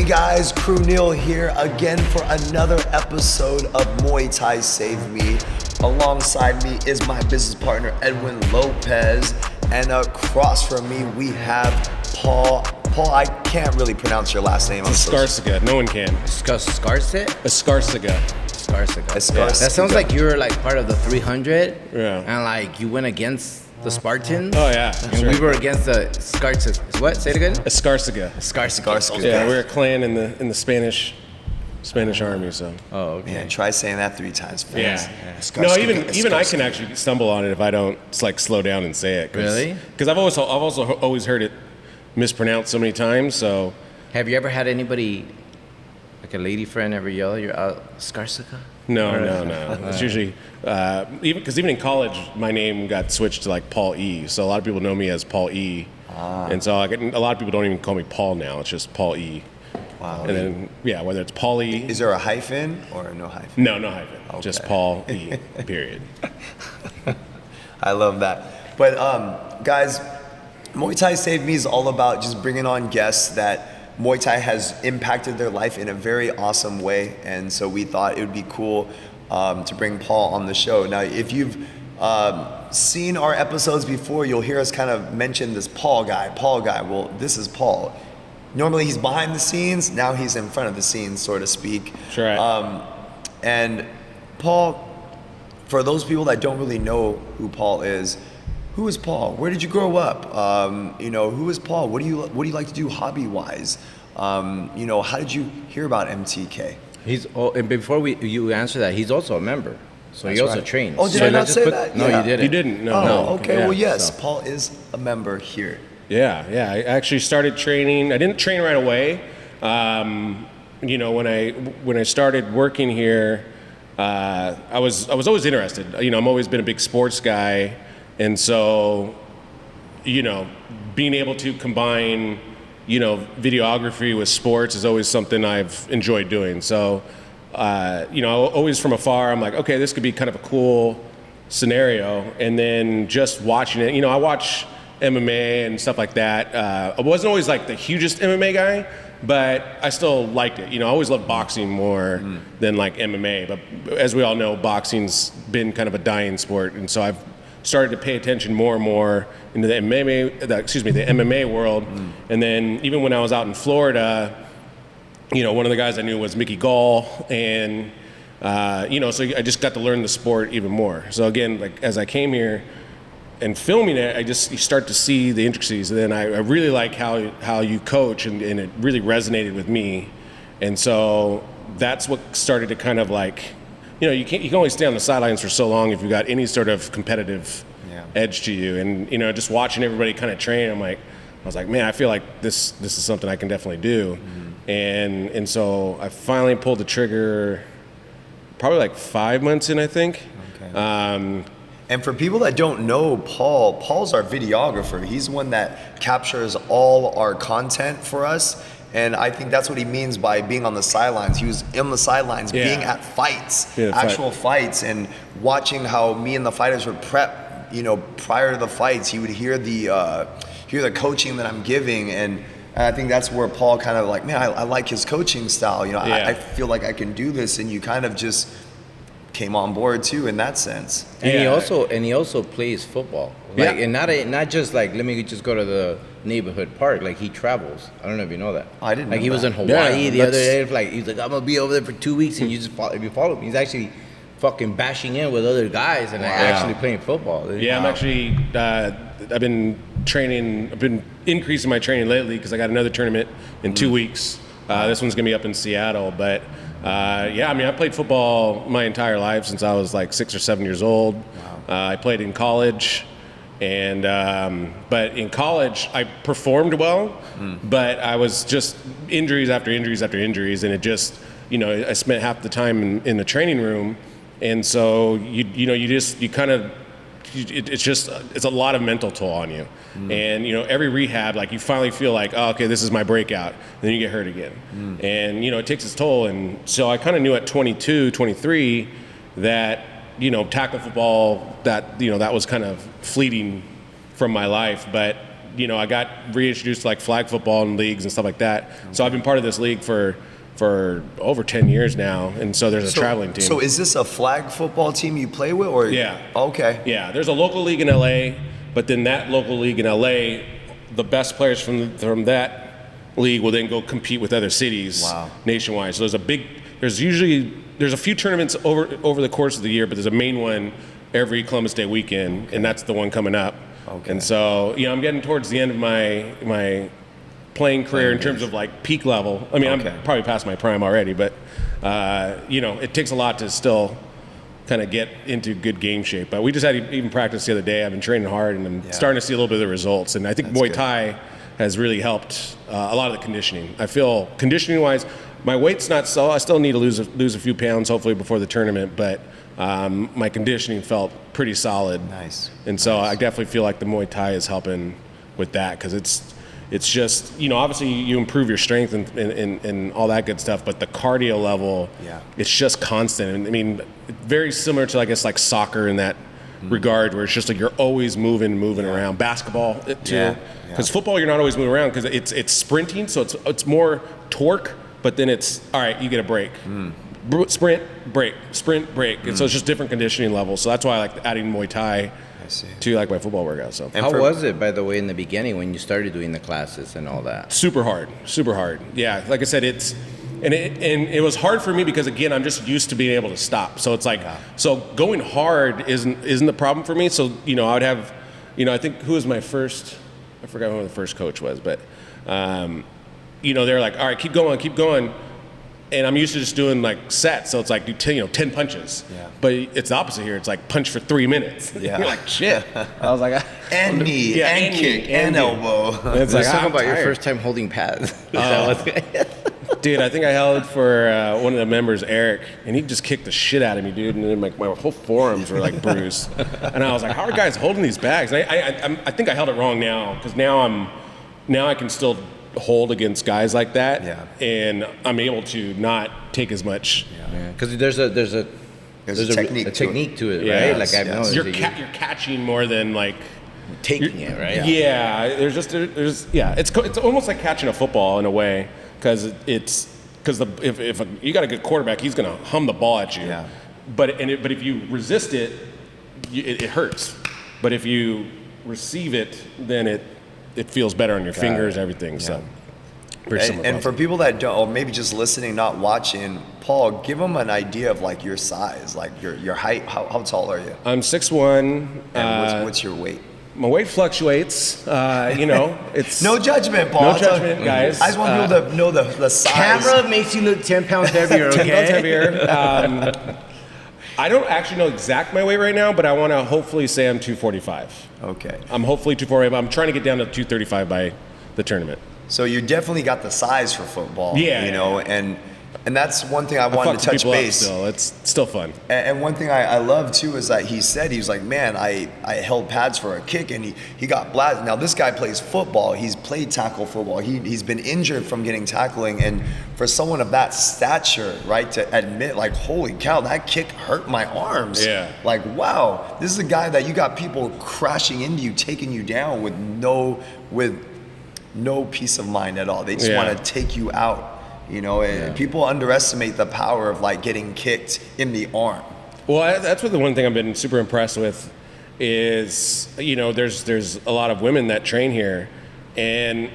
guys, Kru Neil here again for another episode of Muay Thai Save Me. Alongside me is my business partner Edwin Lopez, and across from me we have Paul. Paul, I can't really pronounce your last name. Escarcega, no one can. Escarcega? Escarcega. Escarcega. Yeah. That sounds like you're like part of the 300, Yeah. and like you went against the Spartans. Oh yeah. And we were against the Escarcega. What? Say it again. Escarcega. Escarcega. Yeah, we're a clan in the Spanish army. So. Oh, okay. Man, try saying that 3 times fast. Yeah. No, even I can actually stumble on it if I don't like slow down and say it. Really? Because I've also always heard it mispronounced so many times. So. Have you ever had anybody, like a lady friend, ever yell you're out Escarcega? No. It's usually even in college, my name got switched to like Paul E. So a lot of people know me as Paul E. And so a lot of people don't even call me Paul now. It's just Paul E. Wow. And then whether it's Paul E. Is there a hyphen or no hyphen? No hyphen. Okay. Just Paul E. Period. I love that. But guys, Muay Thai Save Me is all about just bringing on guests that Muay Thai has impacted their life in a very awesome way, and so we thought it would be cool to bring Paul on the show. Now, if you've seen our episodes before, you'll hear us kind of mention this Paul guy. Well, this is Paul. Normally he's behind the scenes, now he's in front of the scenes, so to speak. Sure. And Paul, for those people that don't really know who Paul is, who is Paul? Where did you grow up? Who is Paul? What do you like to do hobby-wise? How did you hear about MTK? And before you answer that, he's also a member. So he also trains. Oh, did I not say that? No, Yeah. you didn't. You didn't? No. Oh, okay. Yeah, Well, yes, so. Paul is a member here. Yeah. I actually started training. I didn't train right away. When I started working here, I was always interested. I'm always been a big sports guy, and so, being able to combine, videography with sports is always something I've enjoyed doing. So, always from afar, I'm like, okay, this could be kind of a cool scenario. And then just watching it, I watch MMA and stuff like that. I wasn't always like the hugest MMA guy, but I still liked it. I always loved boxing more than like MMA. But as we all know, boxing's been kind of a dying sport, and so I've started to pay attention more and more into the MMA world. And then even when I was out in Florida, one of the guys I knew was Mickey Gall, and so I just got to learn the sport even more. So again, like as I came here and filming it, you start to see the intricacies. And then I really like how you coach, and it really resonated with me. And so that's what started to kind of like, you can only stay on the sidelines for so long if you've got any sort of competitive edge to you. And just watching everybody kind of train, I was like, man, I feel like this is something I can definitely do. And so I finally pulled the trigger probably like 5 months in, I think. Okay. And for people that don't know Paul's our videographer. He's one that captures all our content for us. And I think that's what he means by being on the sidelines. He was in the sidelines, being at fights, actual fights, and watching how me and the fighters would prep. Prior to the fights, he would hear the coaching that I'm giving, and I think that's where Paul kind of like, man, I like his coaching style. I feel like I can do this, and you kind of just came on board too in that sense. And he also plays football. And not just like, let me just go to the neighborhood park. Like, he travels. I don't know if you know that. I didn't know he was that. in Hawaii the other day. Like, he's like, I'm gonna be over there for 2 weeks, and if you follow him, he's actually fucking bashing in with other guys and actually playing football. Yeah, I'm actually I've been training. I've been increasing my training lately because I got another tournament in 2 weeks. This one's gonna be up in Seattle, but I played football my entire life since I was like 6 or 7 years old. Wow. I played in college, and but in college I performed well, but I was just injuries after injuries after injuries, and it just I spent half the time in the training room, and so it's a lot of mental toll on you. And every rehab, like, you finally feel like, oh, okay, this is my breakout, and then you get hurt again. And it takes its toll. And so I kind of knew at 22, 23 that tackle football, that that was kind of fleeting from my life. But I got reintroduced to like flag football and leagues and stuff like that. So I've been part of this league for over 10 years now, and so there's a traveling team. So is this a flag football team you play with, or? Yeah. Okay. Yeah, there's a local league in LA, but then that local league in LA, the best players from that league will then go compete with other cities nationwide. So there's a few tournaments over the course of the year, but there's a main one every Columbus Day weekend, and that's the one coming up. Okay. And so, I'm getting towards the end of my playing career in terms of like peak level. I mean, I'm probably past my prime already, but it takes a lot to still kind of get into good game shape. But we just had even practice the other day. I've been training hard, and I'm starting to see a little bit of the results. And I think Muay Thai has really helped a lot of the conditioning. I feel conditioning-wise, my weight's not so. I still need to lose a few pounds, hopefully before the tournament. But my conditioning felt pretty solid. Nice. And so I definitely feel like the Muay Thai is helping with that, because it's just, obviously you improve your strength and all that good stuff, but the cardio level, it's just constant. And I mean, very similar to, I guess, like soccer in that regard, where it's just like you're always moving around. Basketball too, because football you're not always moving around because it's sprinting, so it's more torque, but then it's all right, you get a break. Sprint, break, sprint, break. And so it's just different conditioning levels. So that's why I like adding Muay Thai to like my football workout. So how was it, by the way, in the beginning when you started doing the classes and all that? Super hard. Yeah, like I said, it was hard for me because, again, I'm just used to being able to stop. So it's like, so going hard isn't the problem for me. So I would have, I think who was my first? I forgot who the first coach was, but they're like, all right, keep going. And I'm used to just doing like sets, so it's like do 10 punches. Yeah. But it's the opposite here. It's like punch for 3 minutes. Yeah. You're like, shit. I was like, and knee, and kick, and elbow. It's like, talk about your first time holding pads. Dude, I think I held for one of the members, Eric, and he just kicked the shit out of me, dude. And then my whole forearms were like bruised. And I was like, how are guys holding these bags? And I think I held it wrong now, because now I can still hold against guys like that, and I'm able to not take as much. Because there's a technique to it, right? Like I've noticed, you're catching more than like taking it, right? Yeah, it's almost like catching a football in a way, because if you got a good quarterback, he's gonna hum the ball at you. Yeah. But if you resist it, it hurts. But if you receive it, then it feels better on your fingers, everything. Yeah. So, and for people that don't, or maybe just listening, not watching, Paul, give them an idea of like your size, like your height. How tall are you? I'm 6'1". And what's your weight? My weight fluctuates. It's no judgment, Paul. No judgment, guys. I just want people to know the size. Camera makes you look 10 pounds heavier. 10 pounds heavier. I don't actually know exact my weight right now, but I want to hopefully say I'm 245. Okay. I'm hopefully 245. I'm trying to get down to 235 by the tournament. So you definitely got the size for football. Yeah. And that's one thing I wanted to touch base. It's still fun. And one thing I love too is that he was like, man, I held pads for a kick, and he got blasted. Now this guy plays football. He's played tackle football. He's been injured from getting tackling, and for someone of that stature, right, to admit like, holy cow, that kick hurt my arms. Yeah. Like, wow, this is a guy that you got people crashing into you, taking you down with no peace of mind at all. They just want to take you out. People underestimate the power of like getting kicked in the arm. Well, that's what the one thing I've been super impressed with is, there's a lot of women that train here, and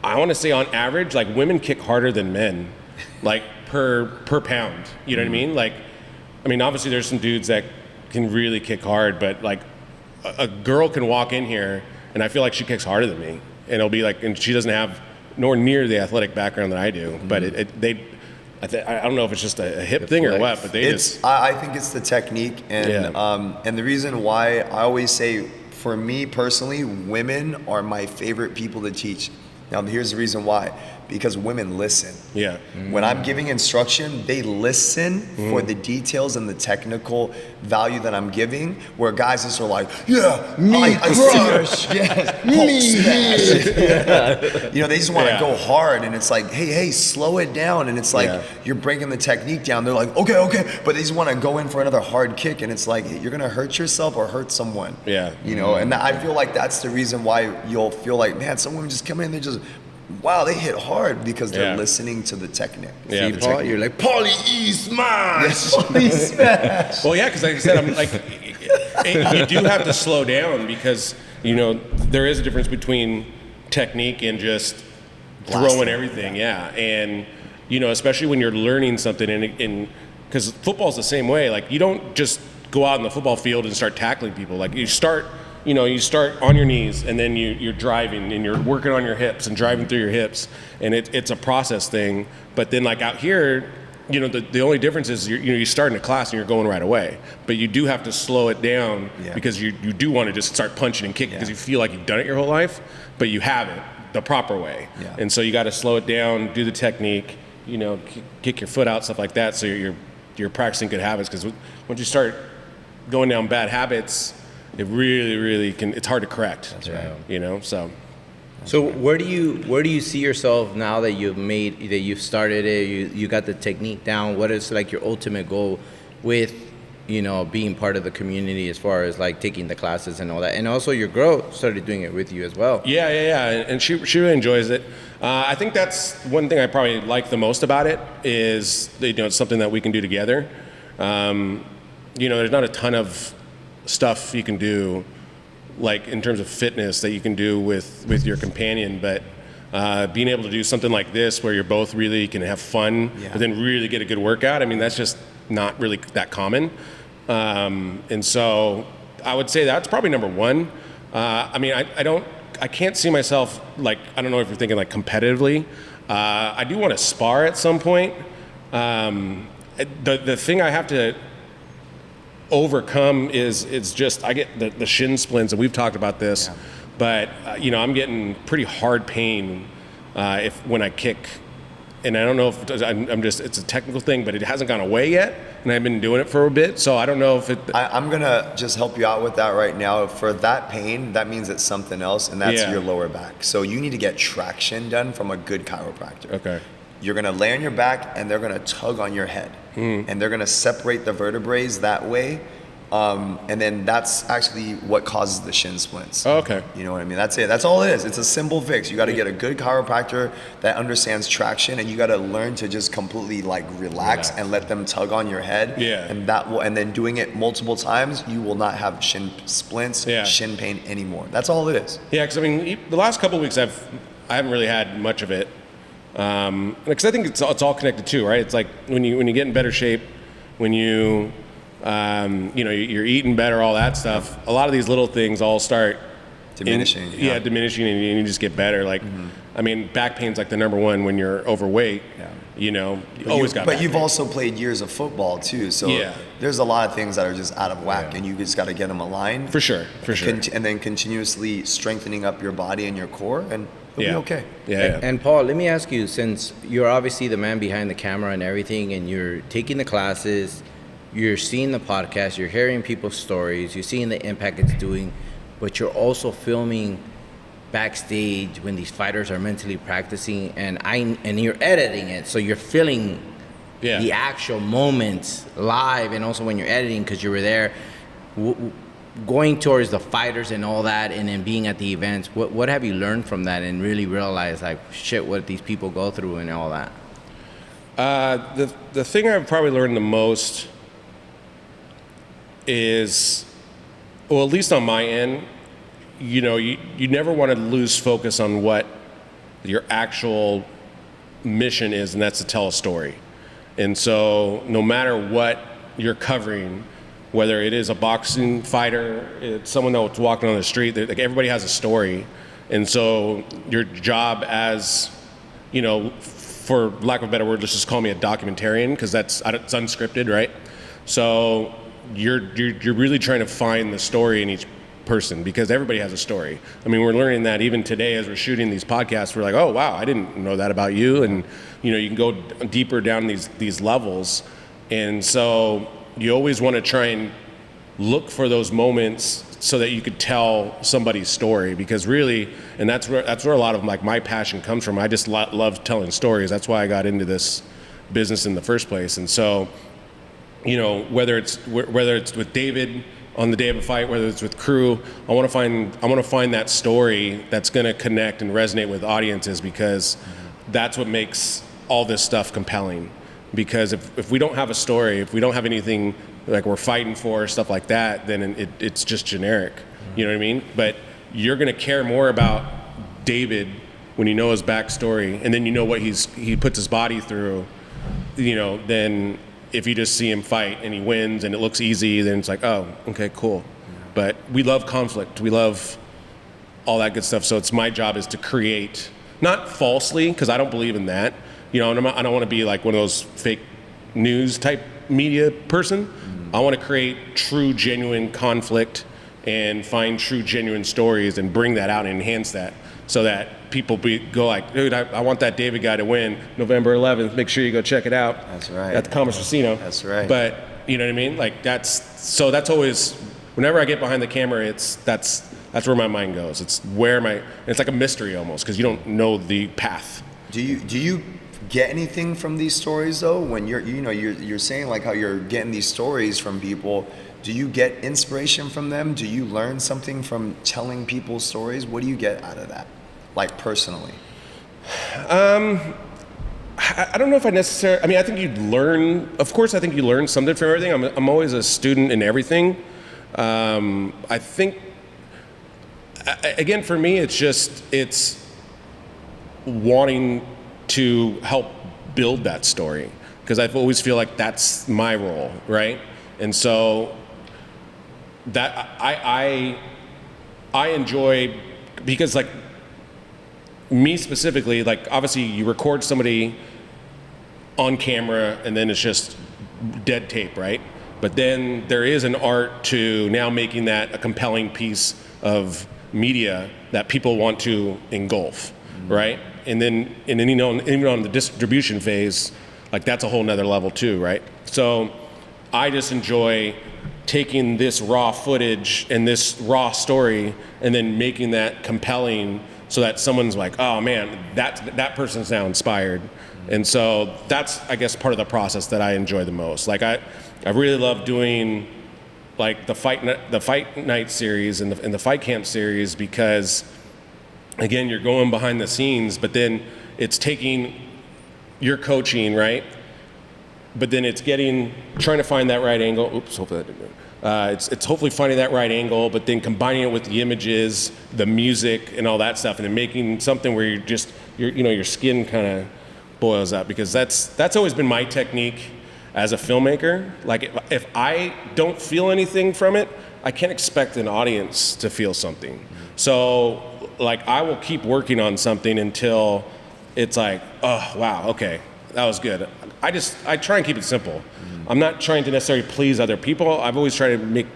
I want to say on average, like women kick harder than men, like per pound. You know what I mean? Like, obviously there's some dudes that can really kick hard, but like a girl can walk in here and I feel like she kicks harder than me, and it'll be like, and she doesn't have nor near the athletic background that I do, but I don't know if it's just a hip thing or what, but I think it's the technique, and the reason why I always say, for me personally, women are my favorite people to teach. Now here's the reason why, because women listen. Yeah. When I'm giving instruction, they listen for the details and the technical value that I'm giving, where guys just are like, yeah, me crush, yes, me smash. You know, they just want to go hard, and it's like, hey, slow it down, and it's like you're breaking the technique down. They're like, okay, but they just want to go in for another hard kick, and it's like, you're gonna hurt yourself or hurt someone. Yeah. You know, and I feel like that's the reason why you'll feel like, man, some women just come in, they just, wow, they hit hard because they're listening to the technique. Yeah, Paul, you're like, Paulie E smash! Yes, Paulie smash! Well, yeah, because like I said, I'm like, you do have to slow down because, you know, there is a difference between technique and just throwing everything, and, you know, especially when you're learning something, and because football's the same way, like, you don't just go out in the football field and start tackling people. Like, you start on your knees, and then you're driving, and you're working on your hips and driving through your hips, and it's a process thing. But then, like, out here, you know, the only difference is you start in a class and you're going right away, but you do have to slow it down because you do want to just start punching and kicking because you feel like you've done it your whole life, but you haven't the proper way. And so you got to slow it down, do the technique, you know, kick your foot out, stuff like that, so you're practicing good habits. Because once you start going down bad habits, it really can. It's hard to correct. That's right. You know, so where do you see yourself now that you've started it? You got the technique down. What is like your ultimate goal with, you know, being part of the community as far as like taking the classes and all that? And also your girl started doing it with you as well. Yeah. And she really enjoys it. I think that's one thing I probably like the most about it is, you know, it's something that we can do together. You know, there's not a ton of stuff you can do, like in terms of fitness, that you can do with your companion, but being able to do something like this where you're both really can have fun, but then really get a good workout, I mean, that's just not really that common. And so I would say that's probably number one. I mean, I can't see myself, like, I don't know if you're thinking like competitively. I do want to spar at some point. The thing I have to overcome is just, I get the shin splints, and we've talked about this, but you know, I'm getting pretty hard pain when I kick, and I don't know if it's a technical thing, but it hasn't gone away yet, and I've been doing it for a bit, so I don't know if it. I'm gonna just help you out with that right now. For that pain, that means it's something else, and that's your lower back. So you need to get traction done from a good chiropractor. Okay. You're gonna lay on your back, and they're gonna tug on your head, and they're gonna separate the vertebrae that way, and then that's actually what causes the shin splints. Oh, okay. You know what I mean? That's it. That's all it is. It's a simple fix. You got to get a good chiropractor that understands traction, and you got to learn to just completely like relax and let them tug on your head. Yeah. And then doing it multiple times, you will not have shin splints, shin pain anymore. That's all it is. Yeah, because I mean, the last couple of weeks I haven't really had much of it. Because I think it's all connected too, right? It's like when you get in better shape, when you you know, you're eating better, all that stuff. A lot of these little things all start diminishing. Diminishing, and you just get better. Like, I mean, back pain's like the number one when you're overweight. You know, but you've also played years of football too, so there's a lot of things that are just out of whack, and you just got to get them aligned. For sure. And then continuously strengthening up your body and your core, and you'll be okay. And Paul, let me ask you, since you're obviously the man behind the camera and everything, and you're taking the classes, you're seeing the podcast, you're hearing people's stories, you're seeing the impact it's doing, but you're also filming backstage when these fighters are mentally practicing, and you're editing it, so you're feeling the actual moments live, and also when you're editing, because you were there, going towards the fighters and all that, and then being at the events. What have you learned from that, and really realize like shit what these people go through and all that? The thing I've probably learned the most is, well, at least on my end, you know, you never want to lose focus on what your actual mission is, and that's to tell a story. And so no matter what you're covering, whether it is a boxing fighter, it's someone that's walking on the street, like everybody has a story. And so your job as, you know, for lack of a better word, let's just call me a documentarian, because it's unscripted, right? So you're really trying to find the story in each person, because everybody has a story. I mean, we're learning that even today as we're shooting these podcasts. We're like, oh wow, I didn't know that about you, and you know, you can go deeper down these levels, and so you always want to try and look for those moments so that you could tell somebody's story, because really, and that's where a lot of like my passion comes from. I just love telling stories. That's why I got into this business in the first place. And so, you know, whether it's with David on the day of a fight, whether it's with Kru, I want to find that story that's going to connect and resonate with audiences, because that's what makes all this stuff compelling. Because if we don't have a story, if we don't have anything like we're fighting for, stuff like that, then it's just generic. You know what I mean? But you're going to care more about David when you know his backstory, and then you know what he puts his body through, you know, than if you just see him fight and he wins and it looks easy, then it's like, oh, okay, cool. But we love conflict. We love all that good stuff. So it's my job is to create, not falsely, because I don't believe in that. You know, I don't want to be like one of those fake news type media person. I want to create true, genuine conflict and find true, genuine stories and bring that out and enhance that, so that people go like, dude, I want that David guy to win November 11th. Make sure you go check it out. That's right. At the Commerce Casino. That's right. But you know what I mean? Like that's always, whenever I get behind the camera, that's where my mind goes. It's like a mystery almost, because you don't know the path. Do you get anything from these stories though? When you're saying like how you're getting these stories from people, do you get inspiration from them? Do you learn something from telling people's stories? What do you get out of that, like personally? I don't know if I necessarily, I mean, I think you learn, of course I think you learn something from everything. I'm always a student in everything. I think, again, for me, it's wanting to help build that story, because I always feel like that's my role, right? And so that I enjoy, because like me specifically, like obviously you record somebody on camera and then it's just dead tape, right? But then there is an art to now making that a compelling piece of media that people want to engulf, right? And then you know, even on the distribution phase, like that's a whole nother level too, right? So I just enjoy taking this raw footage and this raw story and then making that compelling, so that someone's like, oh man, that person's now inspired. And so that's, I guess, part of the process that I enjoy the most. Like I really love doing like the fight night series and the fight camp series, because again, you're going behind the scenes, but then it's taking your coaching, right? But then it's trying to find that right angle. Oops, hopefully that didn't move. It's hopefully finding that right angle, but then combining it with the images, the music, and all that stuff, and then making something where your skin kind of boils up, because that's always been my technique as a filmmaker. Like if I don't feel anything from it, I can't expect an audience to feel something. So like I will keep working on something until it's like, oh wow, okay, that was good. I try and keep it simple. I'm not trying to necessarily please other people. I've always tried to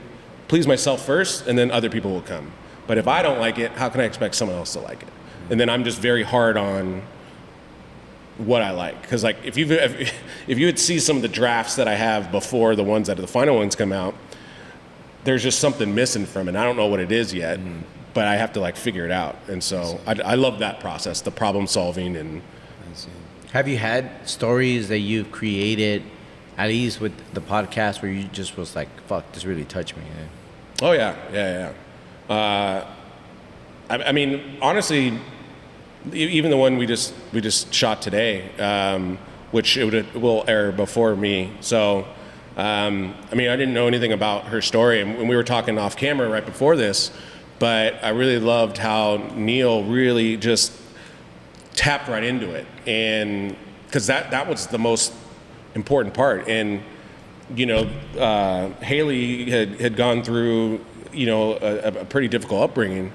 please myself first, and then other people will come. But if I don't like it, how can I expect someone else to like it? And then I'm just very hard on what I like, because like if you would see some of the drafts that I have before the ones that the final ones come out, there's just something missing from it. I don't know what it is yet, but I have to like figure it out. And so I love that process, the problem solving. And have you had stories that you've created, at least with the podcast, where you just was like, fuck, this really touched me? Oh yeah. I mean, honestly, even the one we just shot today, which it will air before me. So, I mean, I didn't know anything about her story, and we were talking off camera right before this, but I really loved how Neil really just tapped right into it, and because that was the most important part. And you know, Haley had gone through, you know, a pretty difficult upbringing,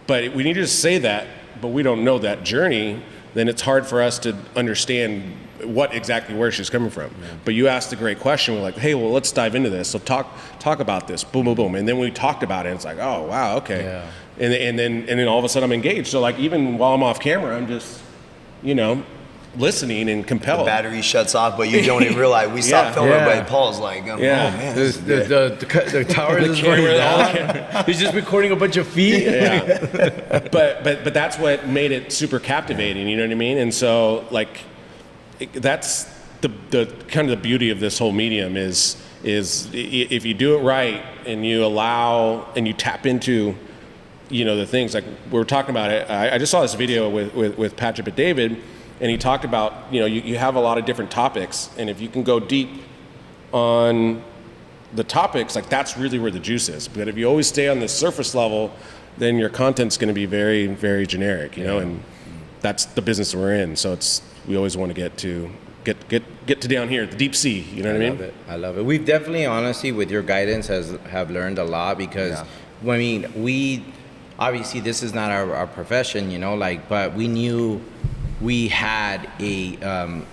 but we needed to say that, but we don't know that journey. then it's hard for us to understand what exactly where she's coming from. Yeah. But you asked a great question. We're like, hey, well, let's dive into this. So talk about this. Boom, boom, boom. And then we talked about it. And it's like, oh, wow, okay. Yeah. And then all of a sudden I'm engaged. So like even while I'm off camera, I'm just, listening and compelled. The battery shuts off, but you don't even realize we stopped filming. But Paul's like, oh man, the tower is going down. He's just recording a bunch of feet. Yeah. but that's what made it super captivating. You know what I mean? And so like that's the kind of the beauty of this whole medium is if you do it right and you allow and you tap into the things like we were talking about it. I just saw this video with Patrick and David. And he talked about, you have a lot of different topics, and if you can go deep on the topics, like that's really where the juice is. But if you always stay on the surface level, then your content's going to be very, very generic, and that's the business we're in. So we always want to get to down here, the deep sea. You know what I mean? I love it. We've definitely, honestly, with your guidance, have learned a lot because, we obviously this is not our profession, but we knew. We had a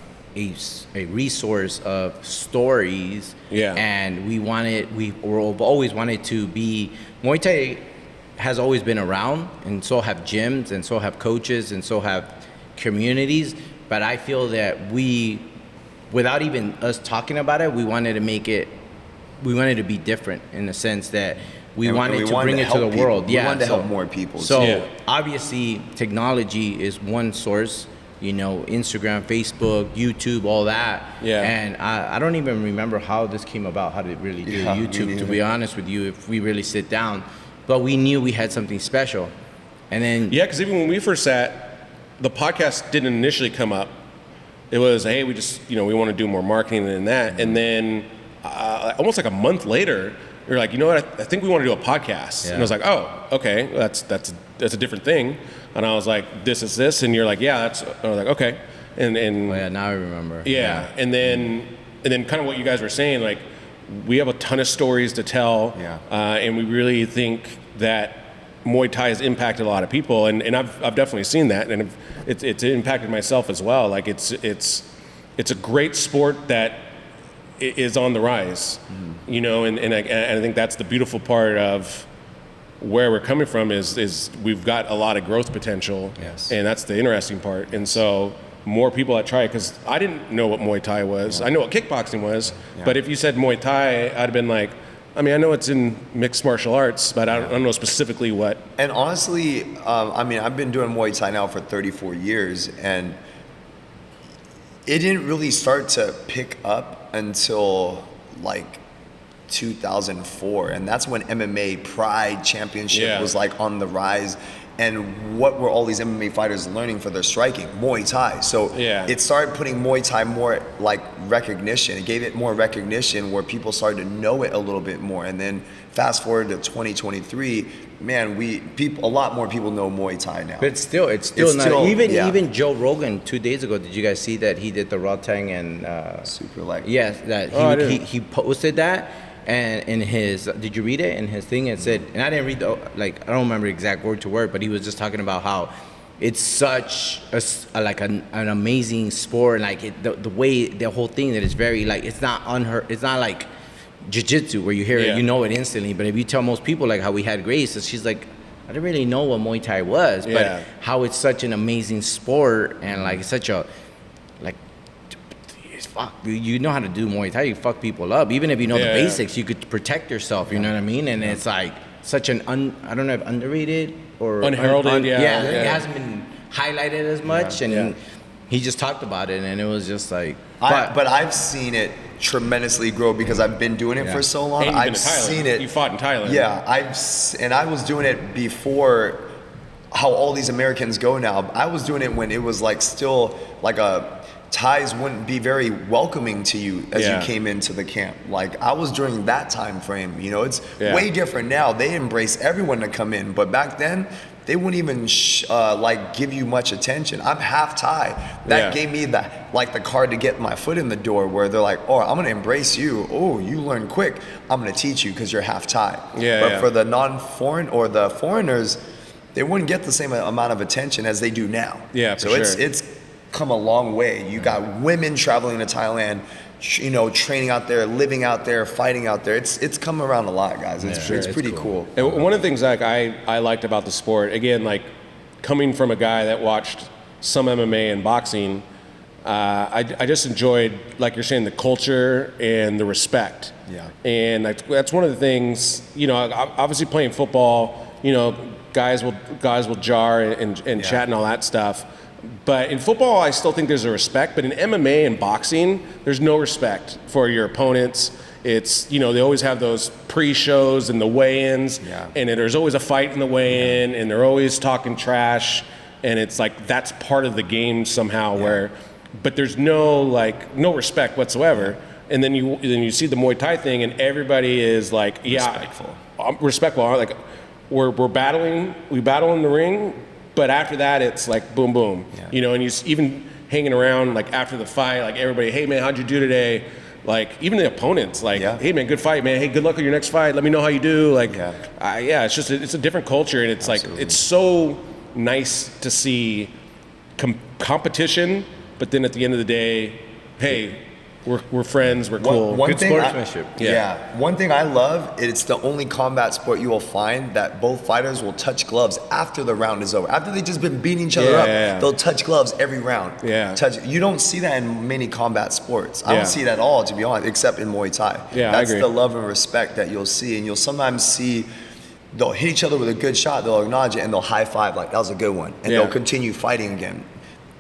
resource of stories, and we always wanted to be. Muay Thai has always been around, and so have gyms, and so have coaches, and so have communities. But I feel that without even us talking about it, we wanted to make it. We wanted to be different in the sense that. We wanted to bring it to the world. We wanted to help more people. So obviously, technology is one source. Instagram, Facebook, YouTube, all that. Yeah. And I don't even remember how this came about, how to really do YouTube, to be honest with you, if we really sit down. But we knew we had something special. And then... Yeah, because even when we first sat, the podcast didn't initially come up. It was, hey, we just, we want to do more marketing than that. And then almost like a month later, we were like, you know what, I think we want to do a podcast. Yeah. And I was like, oh, okay, that's a different thing. And I was like, this is this, and you're like, yeah, that's. I was like, okay, and oh yeah, now I remember. Yeah, and then kind of what you guys were saying, like, we have a ton of stories to tell, and we really think that Muay Thai has impacted a lot of people, and I've definitely seen that, and it's impacted myself as well. Like it's a great sport that is on the rise, and I think that's the beautiful part of. Where we're coming from is we've got a lot of growth potential, and that's the interesting part. And so more people that try it, because I didn't know what Muay Thai was. I know what kickboxing was, but if you said Muay Thai, I'd have been like, I know it's in mixed martial arts, but I don't know specifically what. And honestly, I've been doing Muay Thai now for 34 years, and it didn't really start to pick up until like 2004, and that's when MMA Pride Championship was like on the rise. And what were all these MMA fighters learning for their striking? Muay Thai. So it started putting Muay Thai more like recognition. It gave it more recognition where people started to know it a little bit more. And then fast forward to 2023, man, a lot more people know Muay Thai now. But it's still not even Joe Rogan 2 days ago. Did you guys see that he did the Rotang and super leg? Yes, that he posted that. And in his, did you read it? In his thing, it said, and I didn't read I don't remember exact word to word, but he was just talking about how it's such an amazing sport, like the way the whole thing that is very like it's not like jiu-jitsu where you hear it, you know it instantly. But if you tell most people like how we had Grace, she's like, I didn't really know what Muay Thai was, but how it's such an amazing sport and like it's such a fuck, you know how to do Muay Thai, you fuck people up. Even if you know the basics, you could protect yourself, you know what I mean? And it's like such an, I don't know if underrated or... Unheralded, it hasn't been highlighted as much, and he just talked about it, and it was just like... But I've seen it tremendously grow because I've been doing it for so long. And I've seen it... You fought in Thailand. Yeah, I was doing it before how all these Americans go now. I was doing it when it was like still like Thais wouldn't be very welcoming to you as you came into the camp. Like I was during that time frame, it's way different now. They embrace everyone to come in, but back then they wouldn't even give you much attention. I'm half Thai. That gave me the card to get my foot in the door where they're like, oh, I'm gonna embrace you. Oh, you learn quick. I'm gonna teach you because you're half Thai. But for the non-foreign or the foreigners, they wouldn't get the same amount of attention as they do now. Yeah, for so sure. it's come a long way. You got women traveling to Thailand, you know, training out there, living out there, fighting out there. It's come around a lot, guys. It's pretty cool. And one of the things like I liked about the sport, again, like coming from a guy that watched some MMA and boxing, I just enjoyed, like you're saying, the culture and the respect. Yeah. And that's one of the things, you know, obviously playing football, you know, guys will jar and chat and all that stuff. But in football, I still think there's a respect. But in MMA and boxing, there's no respect for your opponents. It's, you know, they always have those pre-shows and the weigh-ins, and there's always a fight in the weigh-in, and they're always talking trash. And it's like that's part of the game somehow where, but there's no respect whatsoever. And then you see the Muay Thai thing, and everybody is like, respectful. Like we're battling, we battle in the ring, but after that it's like boom, boom. You know, and you even hanging around like after the fight, like everybody, hey man, how'd you do today? Like even the opponents, like, hey man, good fight, man. Hey, good luck with your next fight. Let me know how you do. Like, it's just it's a different culture, and it's like it's so nice to see competition, but then at the end of the day, hey, we're friends, we're cool. Good sportsmanship. One thing I love, it's the only combat sport you will find that both fighters will touch gloves after the round is over. After they've just been beating each other up, they'll touch gloves every round. You don't see that in many combat sports. I don't see it at all, to be honest, except in Muay Thai. That's the love and respect that you'll see, and you'll sometimes see they'll hit each other with a good shot, they'll acknowledge it, and they'll high five like that was a good one, and they'll continue fighting again.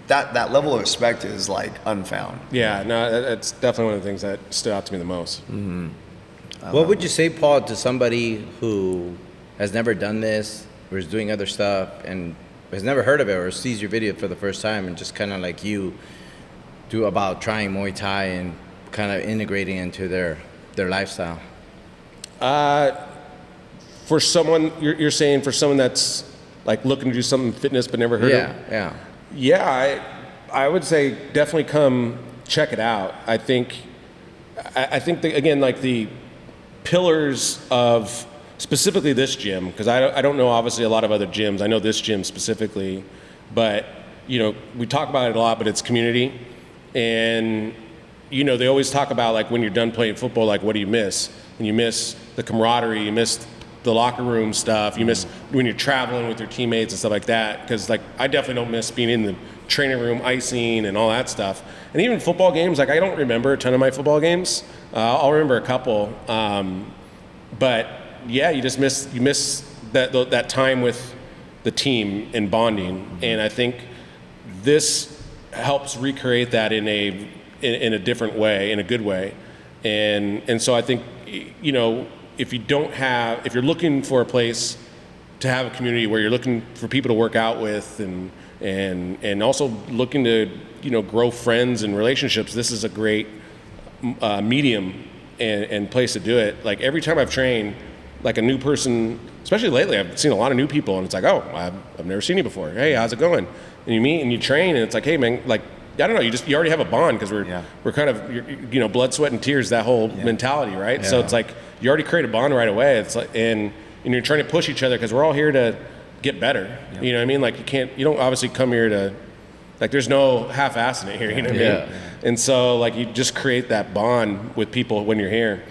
That level of respect is like unfound. Yeah, no, that's definitely one of the things that stood out to me the most. Mm-hmm. What would you say, Paul, to somebody who has never done this, or is doing other stuff, and has never heard of it, or sees your video for the first time, and just kind of like you do about trying Muay Thai and kind of integrating into their lifestyle? For someone, you're saying for someone that's like looking to do something fitness but never heard of? Yeah, I would say definitely come check it out. I think that, again, like the pillars of specifically this gym, because I don't know obviously a lot of other gyms. I know this gym specifically, but you know, we talk about it a lot, but it's community. And you know, they always talk about like when you're done playing football, like what do you miss? And you miss the camaraderie, you miss the locker room stuff, you miss when you're traveling with your teammates and stuff like that, because like I definitely don't miss being in the training room, icing and all that stuff. And even football games, like I don't remember a ton of my football games. I'll remember a couple, but yeah, you miss that time with the team and bonding. And I think this helps recreate that in a different way, in a good way. And so I think, you know, if you're looking for a place to have a community where you're looking for people to work out with and also looking to, you know, grow friends and relationships, this is a great medium and place to do it. Like every time I've trained, like a new person, especially lately, I've seen a lot of new people, and it's like, oh, I've never seen you before. Hey, how's it going? And you meet and you train, and it's like, hey man, like, I don't know, you already have a bond because we're kind of, you know, blood, sweat, and tears, that whole mentality, right? So it's like you already create a bond right away. It's like, and you're trying to push each other because we're all here to get better. You know what I mean? Like you don't obviously come here to, like there's no half-assing it here. You know what I mean? And so like you just create that bond with people when you're here.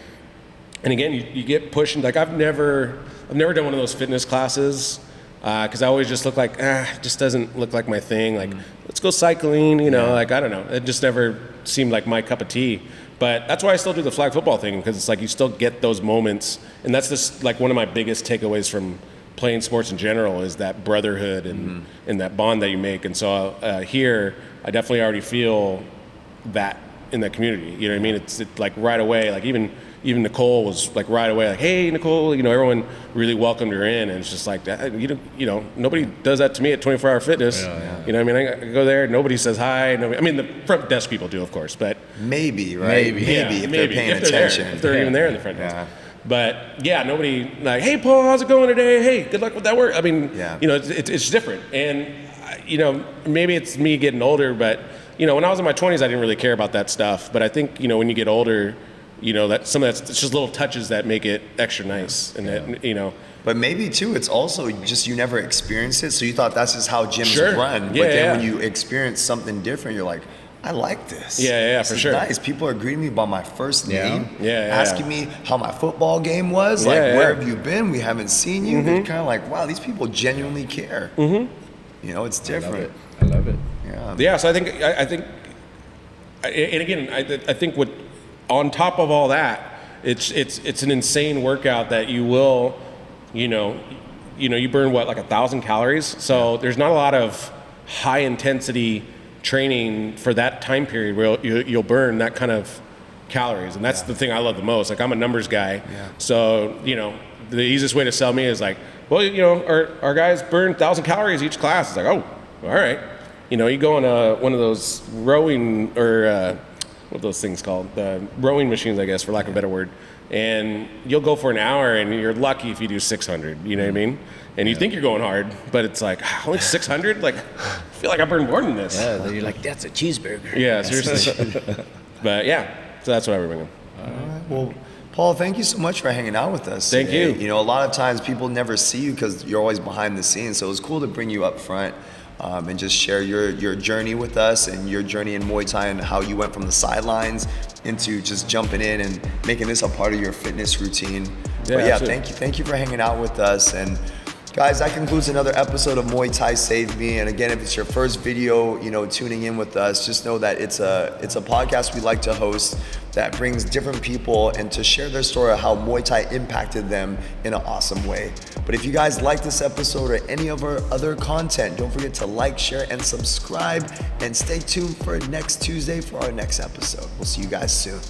And again, you get pushed. Like I've never done one of those fitness classes. Because I always just look like, it just doesn't look like my thing. Like, let's go cycling, you know, like, I don't know. It just never seemed like my cup of tea. But that's why I still do the flag football thing, because it's like you still get those moments. And that's just like one of my biggest takeaways from playing sports in general is that brotherhood and that bond that you make. And so here, I definitely already feel that in that community. You know what I mean? It's like right away, like even Nicole was like right away, like, hey, Nicole, you know, everyone really welcomed her in, and it's just like that. You know, nobody does that to me at 24 Hour Fitness. You know what I mean? I go there, nobody says hi. Nobody, I mean, the front desk people do, of course, but maybe, right? Maybe if they're paying attention. If they're even there in the front desk. But yeah, nobody like, hey, Paul, how's it going today? Hey, good luck with that work. I mean, you know, it's different, and you know, maybe it's me getting older, but you know, when I was in my 20s, I didn't really care about that stuff. But I think, you know, when you get older, that some of that's it's just little touches that make it extra nice, and that. But maybe too, it's also just you never experienced it, so you thought that's just how gyms Sure. run. Yeah, but then yeah. when you experience something different, you're like, I like this. Yeah, This for is sure. Nice. People are greeting me by my first name, Yeah. asking me how my football game was. Like, Yeah. where have you been? We haven't seen you. They're kind of like, wow, these people genuinely care. It's different. I love it. Yeah, so I think, and again, I think what on top of all that, it's an insane workout that you will, you burn what, like 1,000 calories. So there's not a lot of high intensity training for that time period where you'll burn that kind of calories, and that's the thing I love the most. Like, I'm a numbers guy, so the easiest way to sell me is like, well, our guys burn 1,000 calories each class. It's like, oh, all right. You go on one of those rowing or what are those things called? The rowing machines, I guess, for lack of a better word. And you'll go for an hour, and you're lucky if you do 600. You know what I mean? And you think you're going hard, but it's like, only 600? Like, I feel like I burned more than this. Yeah, then you're like, that's a cheeseburger. Yeah, seriously. But yeah, so that's what I bring in. All right. Well, Paul, thank you so much for hanging out with us. Thank today. you. A lot of times people never see you because you're always behind the scenes. So it was cool to bring you up front and just share your journey with us and your journey in Muay Thai and how you went from the sidelines into just jumping in and making this a part of your fitness routine. But yeah, absolutely. thank you for hanging out with us. And guys, that concludes another episode of Muay Thai Save Me. And again, if it's your first video, tuning in with us, just know that it's a podcast we like to host that brings different people and to share their story of how Muay Thai impacted them in an awesome way. But if you guys like this episode or any of our other content, don't forget to like, share, and subscribe. And stay tuned for next Tuesday for our next episode. We'll see you guys soon.